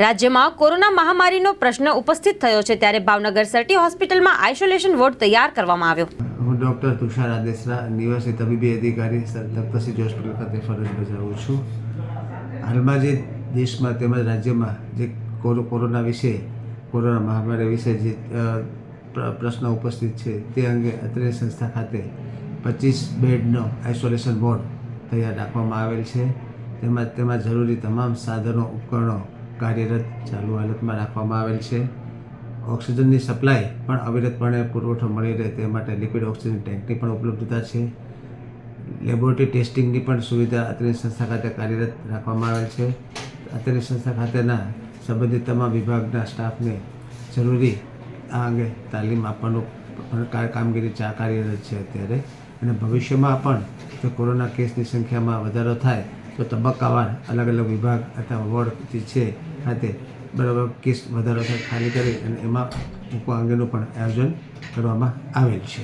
રાજ્યમાં કોરોના મહામારીનો પ્રશ્ન ઉપસ્થિત થયો છે ત્યારે ભાવનગર સર્ટી હોસ્પિટલમાં આઇસોલેશન વોર્ડ તૈયાર કરવામાં આવ્યો। હું ડૉક્ટર તુષાર આદેસરા નિવાસી તબીબી અધિકારી તપ્તસિંહ હોસ્પિટલ ખાતે ફરજ બજાવું છું। હાલમાં જે દેશમાં તેમજ રાજ્યમાં જે કોરોના વિશે કોરોના મહામારી વિશે જે પ્રશ્ન ઉપસ્થિત છે તે અંગે અત્રે સંસ્થા ખાતે 25 બેડનો આઇસોલેશન વોર્ડ તૈયાર રાખવામાં આવેલ છે। તેમાં જરૂરી તમામ સાધનો ઉપકરણો કાર્યરત ચાલુ હાલતમાં રાખવામાં આવેલ છે। ઓક્સિજનની સપ્લાય પણ અવિરતપણે પુરવઠો મળી રહે તે માટે લિક્વિડ ઓક્સિજન ટેન્કની પણ ઉપલબ્ધતા છે। લેબોરેટરી ટેસ્ટિંગની પણ સુવિધા અત્રે સંસ્થા ખાતે કાર્યરત રાખવામાં આવેલ છે। અત્રે સંસ્થા ખાતેના સંબંધિત તમામ વિભાગના સ્ટાફને જરૂરી આ અંગે તાલીમ આપવાનું કામગીરી કાર્યરત છે અત્યારે। અને ભવિષ્યમાં પણ જો કોરોના કેસની સંખ્યામાં વધારો થાય તો તબક્કાવાર અલગ અલગ વિભાગ અથવા વોર્ડ જે છે ખાતે બરાબર કેસ વધારો થાય ખાલી કરી અને એમાં મૂકવા અંગેનું પણ આયોજન કરવામાં આવેલ છે।